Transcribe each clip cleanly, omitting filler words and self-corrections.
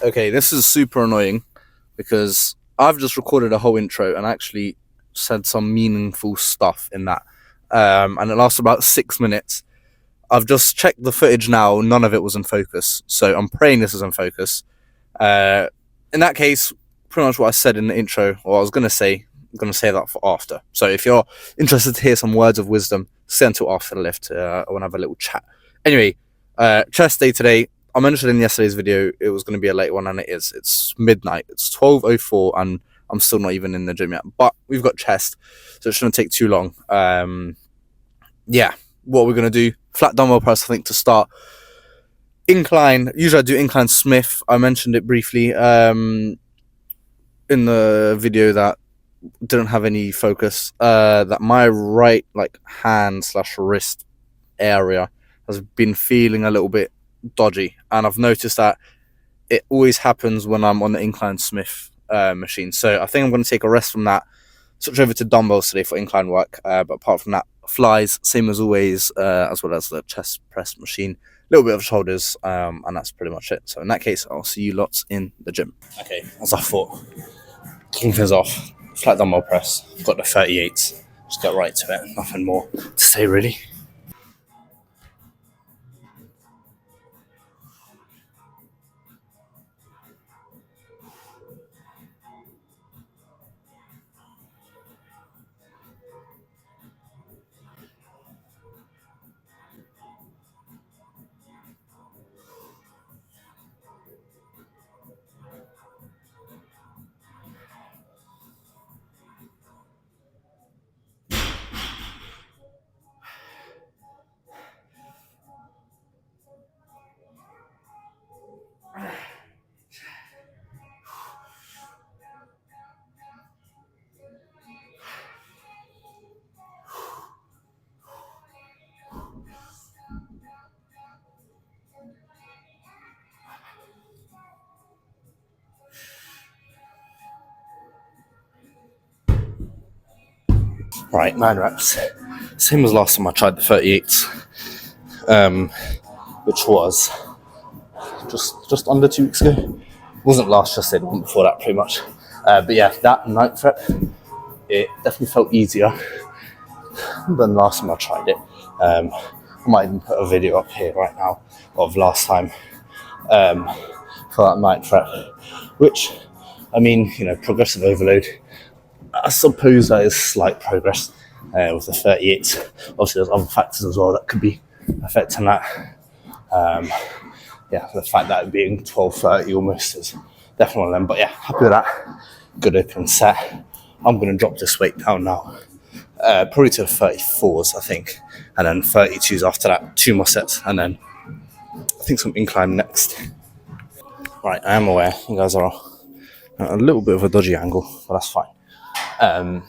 Okay, this is super annoying because I've just recorded a whole intro and actually said some meaningful stuff in that. And it lasted about 6 minutes. I've just checked the footage now, none of it was in focus. So I'm praying this is in focus. In that case, pretty much what I said in the intro, or I was going to say, I'm going to say that for after. So if you're interested to hear some words of wisdom, stay until after the lift. I want to have a little chat. Anyway, chest day today. I mentioned in yesterday's video it was going to be a late one, and it is. It's midnight. It's 12:04, and I'm still not even in the gym yet. But we've got chest, so it shouldn't take too long. Yeah, what we're going to do, flat dumbbell press, I think, to start. Incline, usually I do incline Smith. I mentioned it briefly in the video that didn't have any focus, that my right hand / wrist area has been feeling a little bit dodgy, and I've noticed that it always happens when I'm on the incline Smith machine. So I think I'm going to take a rest from that, switch over to dumbbells today for incline work, but apart from that, flies same as always, as well as the chest press machine, a little bit of shoulders, and that's pretty much it. So in that case, I'll see you lots in the gym. Okay, as I thought, kicking things off, flat dumbbell press. I've got the 38s, just get right to it, nothing more to say really. Right, 9 reps. Same as last time I tried the 38s, which was just under 2 weeks ago. Wasn't last, just the one before that, pretty much. But yeah, that 9th rep, it definitely felt easier than last time I tried it. I might even put a video up here right now of last time for that 9th rep, which, I mean, progressive overload. I suppose that is slight progress with the 38s. Obviously, there's other factors as well that could be affecting that. Yeah, the fact that it being 12:30 almost is definitely one of them. But yeah, happy with that. Good open set. I'm going to drop this weight down now, probably to 34s, I think, and then 32s after that. 2 more sets, and then I think some incline next. Right, I am aware you guys are a little bit of a dodgy angle, but that's fine. I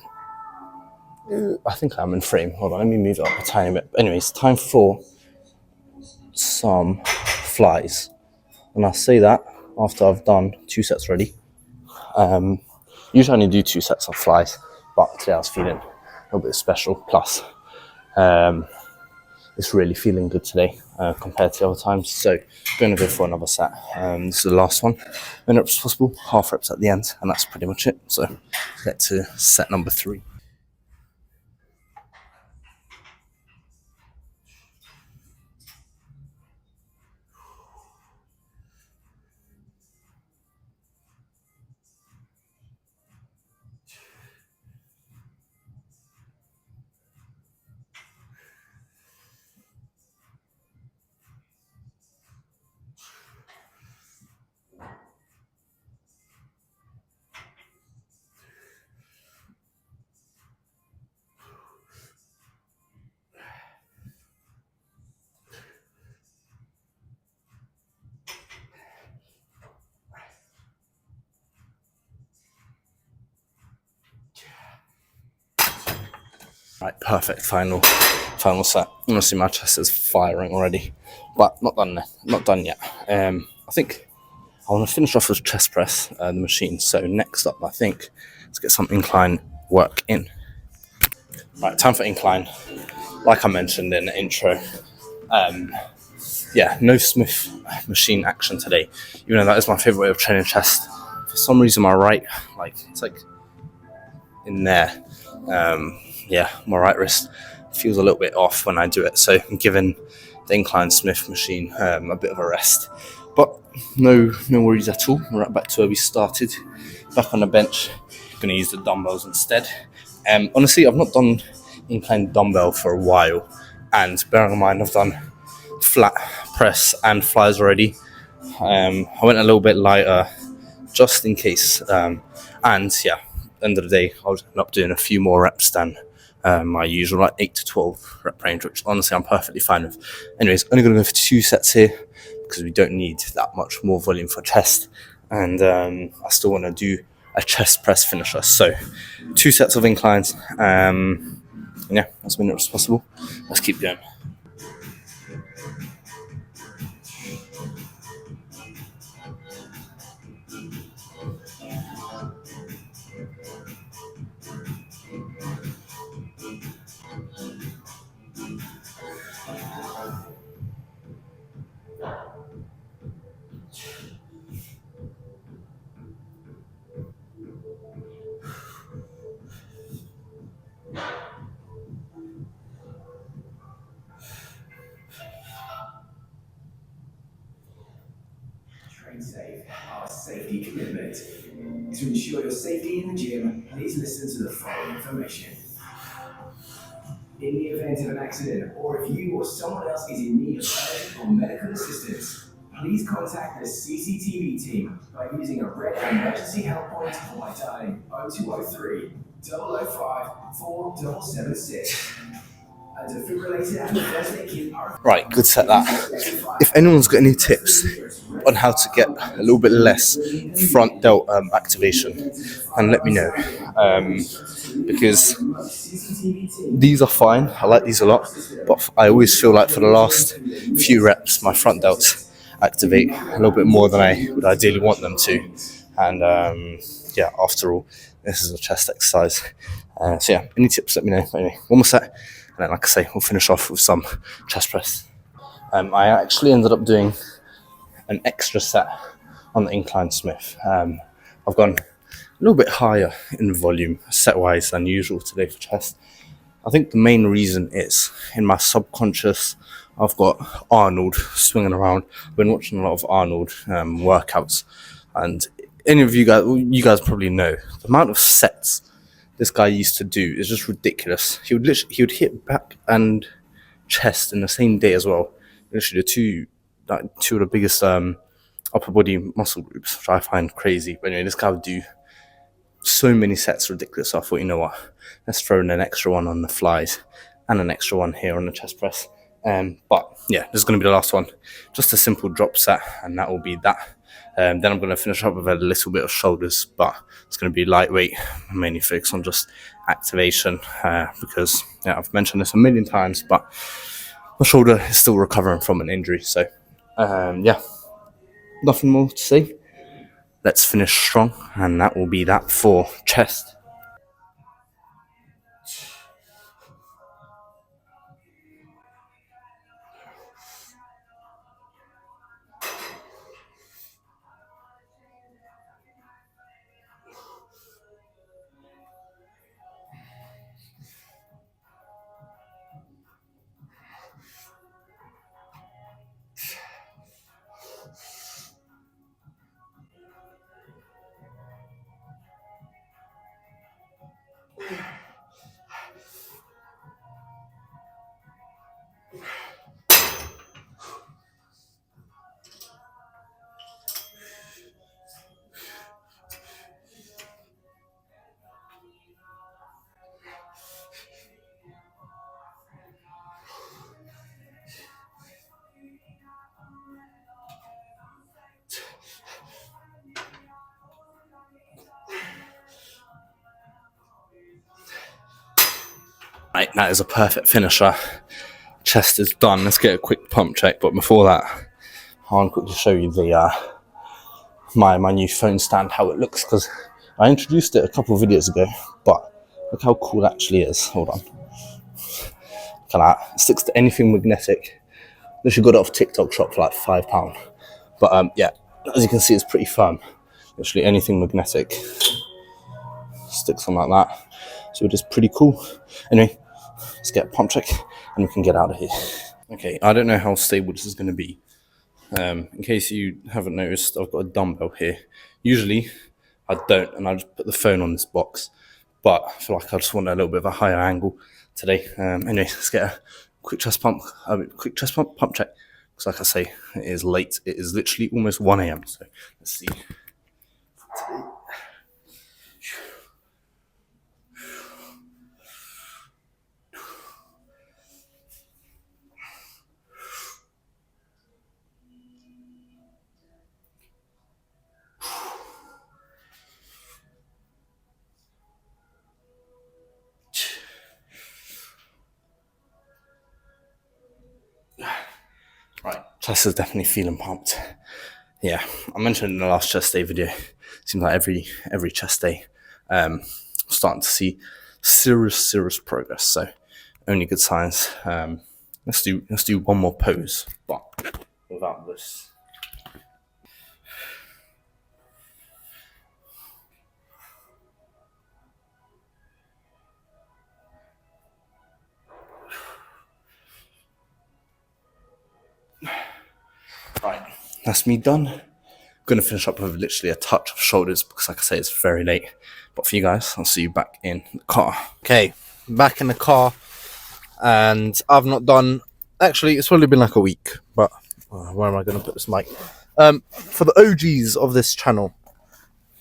think I'm in frame. Hold on, let me move it up a tiny bit. Anyways, time for some flies. And I'll say that after I've done 2 sets already. Usually I only do 2 sets of flies, but today I was feeling a little bit special. Plus, it's really feeling good today compared to the other times. So going to go for another set. This is the last one. Many reps possible, half reps at the end, and that's pretty much it. So let's get to set number 3. Right, perfect. Final set. Honestly, my chest is firing already, but not done yet. I think I want to finish off with chest press, the machine. So next up, I think let's get some incline work in. Right, time for incline. Like I mentioned in the intro, yeah, no Smith machine action today, even though that is my favorite way of training chest. For some reason, my right, like, it's like in there. Yeah, my right wrist feels a little bit off when I do it. So I'm giving the Incline Smith machine a bit of a rest. But no worries at all. We're right back to where we started. Back on the bench. Going to use the dumbbells instead. Honestly, I've not done incline dumbbell for a while. And bearing in mind, I've done flat press and flies already. I went a little bit lighter just in case. And yeah, end of the day, I'll end up doing a few more reps than my usual, like 8 to 12 rep range, which honestly I'm perfectly fine with. Anyways, only going to go for 2 sets here because we don't need that much more volume for chest. And I still want to do a chest press finisher. So 2 sets of inclines. And yeah, as many as possible. Let's keep going. Train Safe, our safety commitment. To ensure your safety in the gym, please listen to the following information. In the event of an accident, or if you or someone else is in need of urgent or medical assistance, please contact the CCTV team by using a red emergency help point or by dialing 0203 005 4776. A defibrillator and first aid kit are... Right, good set that. If anyone's got any tips on how to get a little bit less front delt activation, and let me know. Because these are fine, I like these a lot, but I always feel like for the last few reps, my front delts activate a little bit more than I would ideally want them to. And yeah, after all, this is a chest exercise. So yeah, any tips, let me know. Anyway, one more set. And then, like I say, we'll finish off with some chest press. I actually ended up doing an extra set on the Incline Smith. I've gone a little bit higher in volume, set-wise, than usual today for chest. I think the main reason is, in my subconscious, I've got Arnold swinging around. I've been watching a lot of Arnold workouts. And any of you guys probably know, the amount of sets this guy used to do is just ridiculous. He would hit back and chest in the same day as well. Literally two of the biggest upper body muscle groups, which I find crazy. But anyway, this guy would do so many sets, ridiculous. So I thought, you know what, let's throw in an extra one on the flies and an extra one here on the chest press. But yeah, this is going to be the last one. Just a simple drop set, and that will be that. Then I'm going to finish up with a little bit of shoulders, but it's going to be lightweight, mainly focused on just activation, because yeah, I've mentioned this a million times, but my shoulder is still recovering from an injury. So yeah, nothing more to say. Let's finish strong, and that will be that for chest. Right, that is a perfect finisher. Chest is done. Let's get a quick pump check. But before that, I want to quickly show you the my new phone stand, how it looks, because I introduced it a couple of videos ago. But look how cool it actually is. Hold on. Look at that. It sticks to anything magnetic. Literally got it off TikTok shop for like £5. But yeah, as you can see, it's pretty firm. Literally anything magnetic sticks on like that. So it is pretty cool. Anyway, let's get a pump check and we can get out of here. Okay, I don't know how stable this is going to be. In case you haven't noticed, I've got a dumbbell here. Usually I don't, and I just put the phone on this box. But I feel like I just want a little bit of a higher angle today. Anyway, let's get a quick chest pump pump check. Because like I say, it is late. It is literally almost 1 a.m. So let's see. Right, chest is definitely feeling pumped. Yeah, I mentioned in the last chest day video, seems like every chest day, starting to see serious progress. So only good signs. Let's do one more pose, but without this. Right, that's me done. I'm gonna finish up with literally a touch of shoulders because, like I say, it's very late. But for you guys, I'll see you back in the car. Okay, back in the car, and I've not done. Actually, it's probably been like a week. But where am I gonna put this mic? For the OGs of this channel,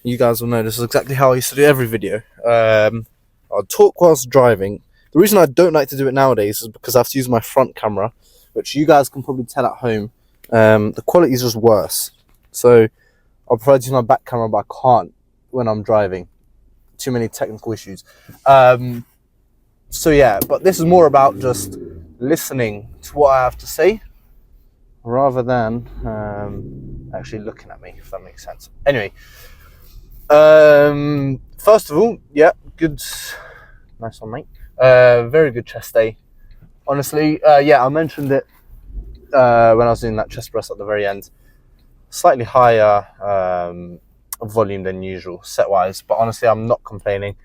you guys will know this is exactly how I used to do every video. I'll talk whilst driving. The reason I don't like to do it nowadays is because I have to use my front camera, which you guys can probably tell at home. The quality is just worse. So I'll prefer to use my back camera, but I can't when I'm driving. Too many technical issues. So yeah, but this is more about just listening to what I have to say rather than actually looking at me, if that makes sense. Anyway, first of all, yeah, good. Nice one, mate. Very good chest day. Honestly, yeah, I mentioned it when I was doing that chest press at the very end. Slightly higher volume than usual set wise, but honestly I'm not complaining.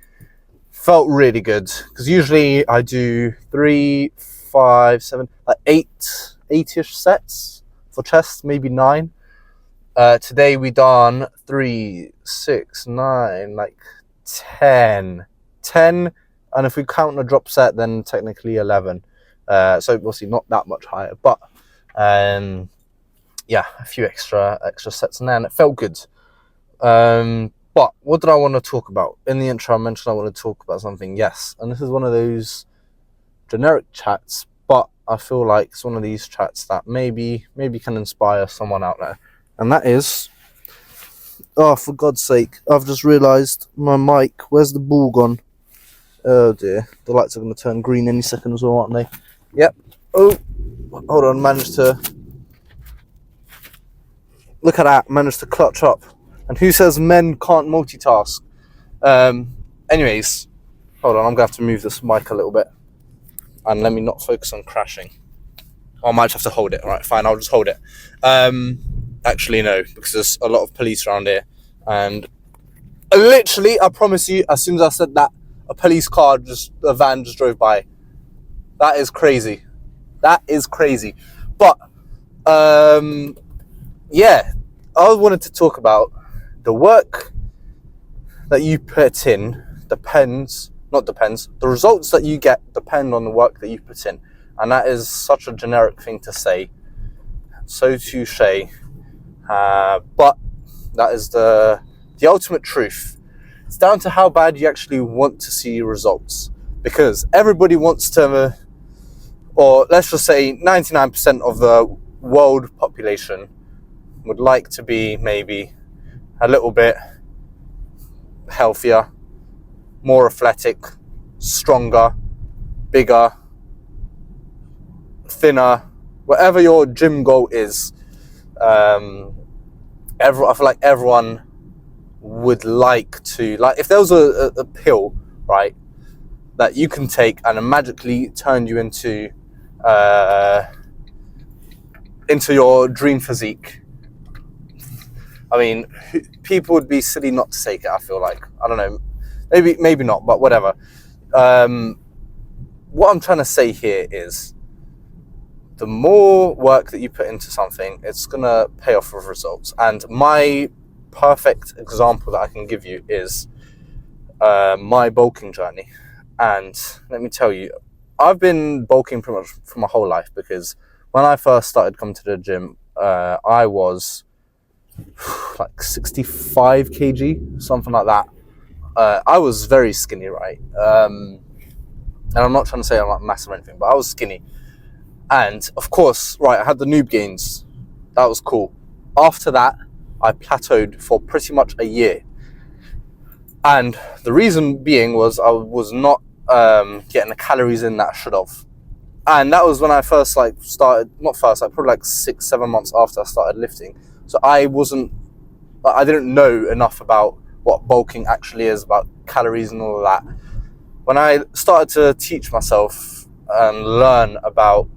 Felt really good because usually I do 3, 5, 7, like 8-ish sets for chest, maybe 9. Today we done 3, 6, 9, like 10, and if we count a drop set then technically 11. So obviously not that much higher, but yeah, a few extra sets in there, and it felt good. But what did I want to talk about? In the intro I mentioned I want to talk about something, yes, and this is one of those generic chats, but I feel like it's one of these chats that maybe can inspire someone out there, and that is, oh, for God's sake, I've just realised my mic, where's the ball gone? Oh dear, the lights are going to turn green any second as well, aren't they? Yep. Oh, hold on, managed to, look at that, managed to clutch up. And who says men can't multitask? Anyways, hold on, I'm going to have to move this mic a little bit. And let me not focus on crashing. I might have to hold it. Alright, fine, I'll just hold it. Actually, no, because there's a lot of police around here. And literally, I promise you, as soon as I said that, a police car, a van just drove by. That is crazy. That is crazy. But, yeah, I wanted to talk about the work that you put in the results that you get depend on the work that you put in. And that is such a generic thing to say. So touche. But that is the ultimate truth. It's down to how bad you actually want to see results. Because everybody wants to, or let's just say 99% of the world population would like to be maybe a little bit healthier, more athletic, stronger, bigger, thinner, whatever your gym goal is. I feel like everyone would like to, like, if there was a pill, right, that you can take and it magically turn you into into your dream physique. I mean, people would be silly not to take it, I feel like. I don't know. Maybe not, but whatever. What I'm trying to say here is the more work that you put into something, it's going to pay off with results. And my perfect example that I can give you is my bulking journey. And let me tell you, I've been bulking pretty much for my whole life, because when I first started coming to the gym, I was like 65 kg, something like that. I was very skinny, right? And I'm not trying to say I'm like massive or anything, but I was skinny. And of course, right, I had the noob gains. That was cool. After that, I plateaued for pretty much a year. And the reason being was I was not getting the calories in that I should have. And that was when I first started, not first, probably like 6-7 months after I started lifting. So I didn't know enough about what bulking actually is, about calories and all of that. When I started to teach myself and learn about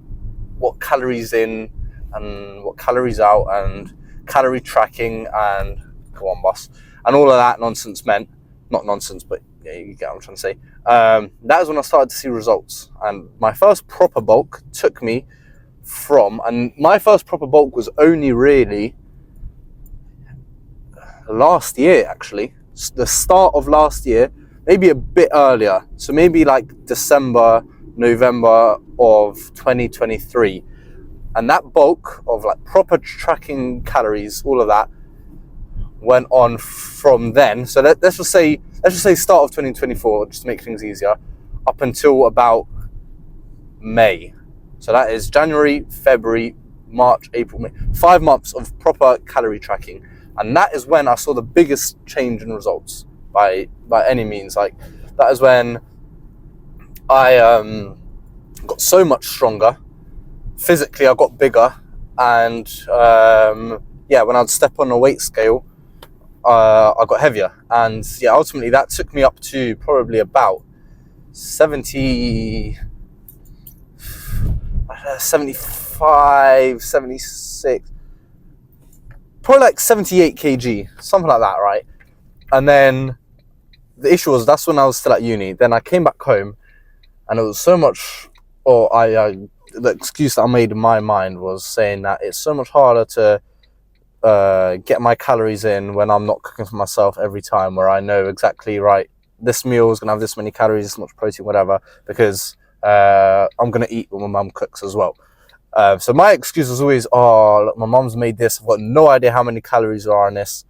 what calories in and what calories out and calorie tracking and go on boss and all of that nonsense meant, not nonsense, but yeah, you get what I'm trying to say. That is when I started to see results. And my first proper bulk took me and my first proper bulk was only really last year, actually. The start of last year, maybe a bit earlier. So maybe like December, November of 2023. And that bulk of like proper tracking calories, all of that, went on from then. So let's just say start of 2024, just to make things easier, up until about May. So that is January, February, March, April, May. 5 months of proper calorie tracking. And that is when I saw the biggest change in results by any means. Like, that is when I got so much stronger. Physically, I got bigger. And when I'd step on a weight scale, I got heavier. And yeah, ultimately that took me up to probably about 75, 76, probably like 78 kg, something like that, right? And then the issue was, that's when I was still at uni. Then I came back home, and it was so much, the excuse that I made in my mind was saying that it's so much harder to get my calories in when I'm not cooking for myself every time, where I know exactly, right, this meal is going to have this many calories, this much protein, whatever, because I'm going to eat when my mum cooks as well. So my excuse was always, look, my mum's made this, I've got no idea how many calories there are in this,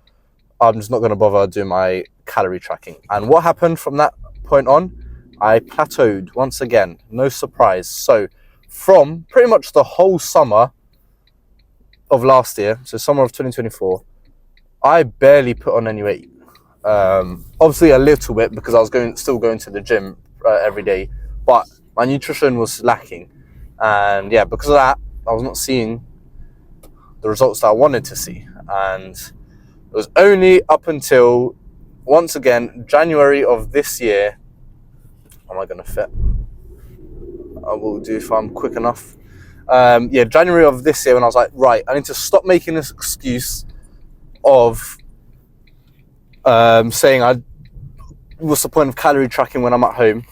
I'm just not going to bother doing my calorie tracking. And what happened from that point on? I plateaued once again, no surprise. So from pretty much the whole summer of last year, so summer of 2024, I barely put on any weight. Obviously a little bit, because I was still going to the gym every day, but my nutrition was lacking. And yeah, because of that, I was not seeing the results that I wanted to see. And it was only up until, once again, January of this year. Am I going to fit? I will do if I'm quick enough. January of this year, when I was like, right, I need to stop making this excuse of saying what's the point of calorie tracking when I'm at home?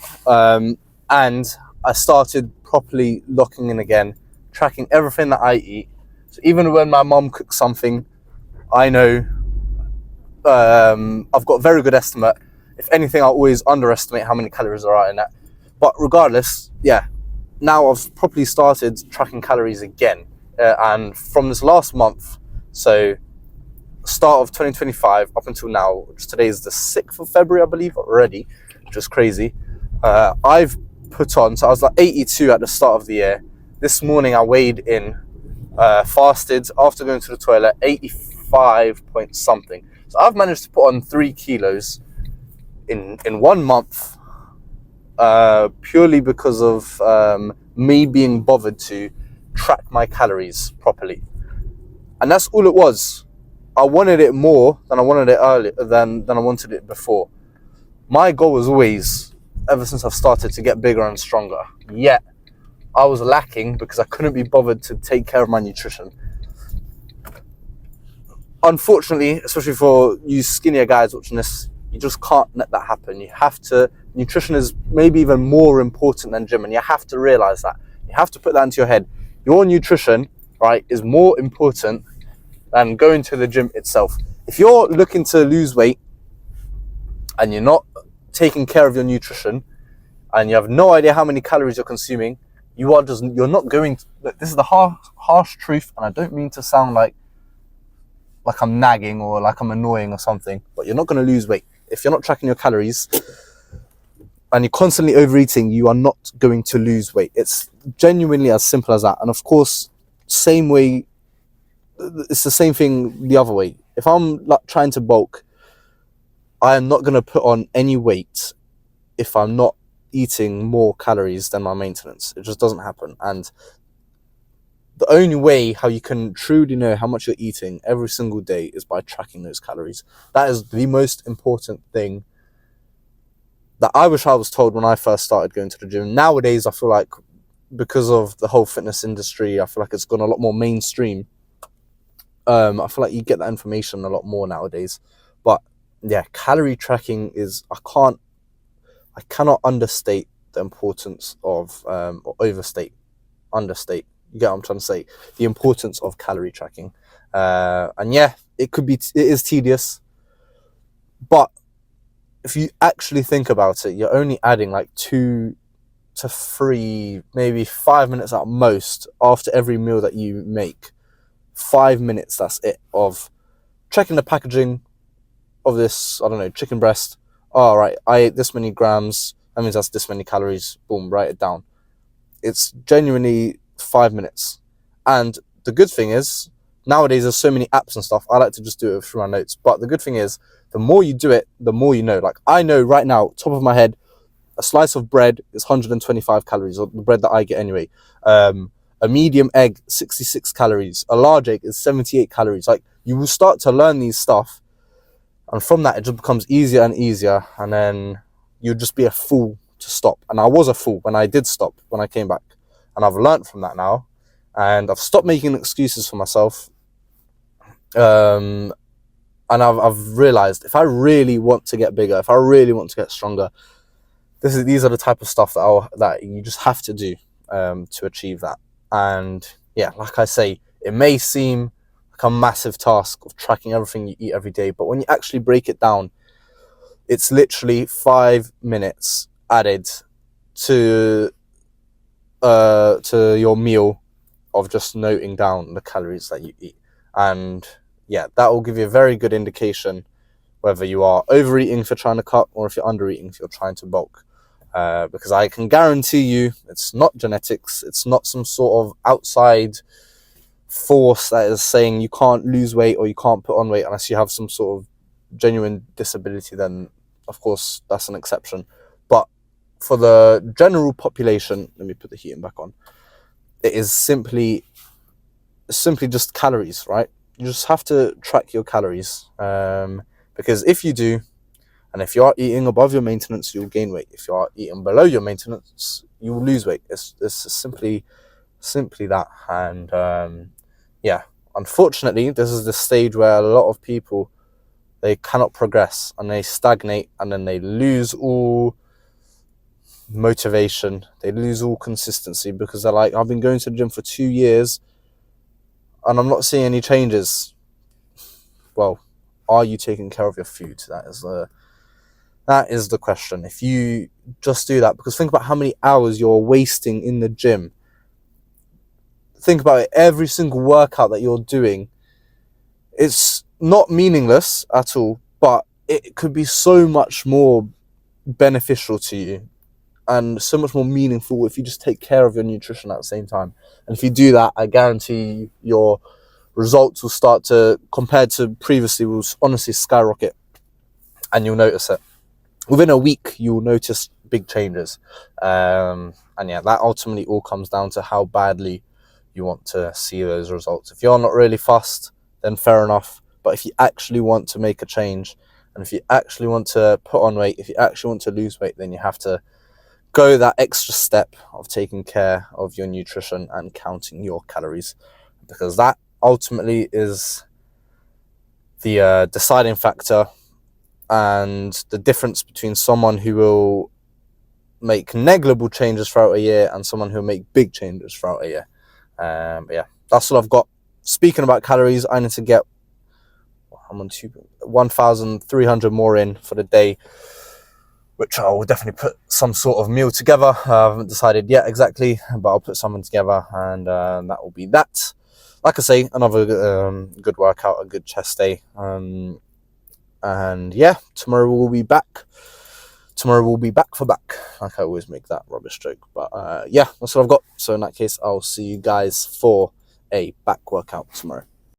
And I started properly locking in again, tracking everything that I eat. So even when my mom cooks something, I know I've got a very good estimate. If anything, I'll always underestimate how many calories there are in that. But regardless, yeah, now I've properly started tracking calories again. And from this last month, so start of 2025 up until now, which today is the 6th of February, I believe, already, which is crazy. I've put on, so I was like 82 at the start of the year. This morning I weighed in, fasted, after going to the toilet, 85 point something. So I've managed to put on 3 kilos in 1 month, purely because of me being bothered to track my calories properly. And that's all it was. I wanted it more than I wanted it earlier, than I wanted it before. My goal was always, ever since I've started, to get bigger and stronger. Yet I was lacking because I couldn't be bothered to take care of my nutrition. unfortunately, especially for you skinnier guys watching this, you just can't let that happen. You have to, nutrition is maybe even more important than gym, and you have to realize that. You have to put that into your head. Your nutrition, right, is more important than going to the gym itself. If you're looking to lose weight and you're not taking care of your nutrition and you have no idea how many calories you're consuming, you're not going to, this is the harsh truth, and I don't mean to sound like I'm nagging or like I'm annoying or something, but you're not going to lose weight. If you're not tracking your calories and you're constantly overeating, you are not going to lose weight. It's genuinely as simple as that. And of course, same way, it's the same thing the other way. If I'm like trying to bulk, I am not going to put on any weight if I'm not eating more calories than my maintenance. It just doesn't happen. And the only way how you can truly know how much you're eating every single day is by tracking those calories. That is the most important thing that I wish I was told when I first started going to the gym. Nowadays, I feel like because of the whole fitness industry, I feel like it's gone a lot more mainstream. I feel like you get that information a lot more nowadays. But yeah, calorie tracking is, I cannot understate the importance of, or understate. You get what I'm trying to say? The importance of calorie tracking. And yeah, it is tedious, but if you actually think about it, you're only adding like 2 to 3, maybe 5 minutes at most after every meal that you make. 5 minutes, that's it, of checking the packaging of this, I don't know, chicken breast. All right, I ate this many grams, that means that's this many calories. Boom, write it down. It's genuinely 5 minutes. And the good thing is, nowadays there's so many apps and stuff, I like to just do it through my notes. But the good thing is, the more you do it, the more you know. Like, I know right now, top of my head, a slice of bread is 125 calories, or the bread that I get anyway. A medium egg, 66 calories. A large egg is 78 calories. Like, you will start to learn these stuff, and from that, it just becomes easier and easier, and then you'll just be a fool to stop. And I was a fool when I did stop, when I came back. And I've learned from that now, and I've stopped making excuses for myself. And I've realized, if I really want to get bigger, if I really want to get stronger, these are the type of stuff that you just have to do to achieve that. And yeah, like I say, it may seem like a massive task of tracking everything you eat every day, but when you actually break it down, it's literally 5 minutes added to your meal of just noting down the calories that you eat. And yeah, that will give you a very good indication whether you are overeating if you're trying to cut, or if you're undereating if you're trying to bulk. Because I can guarantee you, it's not genetics, it's not some sort of outside force that is saying you can't lose weight or you can't put on weight unless you have some sort of genuine disability. Then of course that's an exception. But for the general population, let me put the heating back on, it is simply just calories, right? You just have to track your calories, because if you do, and if you are eating above your maintenance, you'll gain weight. If you are eating below your maintenance, you will lose weight. It's simply that. And yeah, unfortunately, this is the stage where a lot of people, they cannot progress and they stagnate, and then they lose all motivation, they lose all consistency, because they're like, I've been going to the gym for 2 years and I'm not seeing any changes. Well, are you taking care of your food? That is the question. If you just do that, because think about how many hours you're wasting in the gym. Think about it, every single workout that you're doing, it's not meaningless at all, but it could be so much more beneficial to you and so much more meaningful if you just take care of your nutrition at the same time. And if you do that, I guarantee your results will start to, compared to previously, will honestly skyrocket, and you'll notice it. Within a week, you'll notice big changes. And yeah, that ultimately all comes down to how badly you want to see those results. If you're not really fussed, then fair enough. But if you actually want to make a change, and if you actually want to put on weight, if you actually want to lose weight, then you have to go that extra step of taking care of your nutrition and counting your calories, because that ultimately is the deciding factor and the difference between someone who will make negligible changes throughout a year and someone who will make big changes throughout a year. But yeah, that's all I've got. Speaking about calories, I need to get 1,300 more in for the day, which I will definitely put some sort of meal together. I haven't decided yet exactly, but I'll put something together, and that will be that. Like I say, another good workout, a good chest day. And yeah, tomorrow we'll be back. Tomorrow we'll be back for back. Like I always make that rubbish joke. But yeah, that's what I've got. So in that case, I'll see you guys for a back workout tomorrow.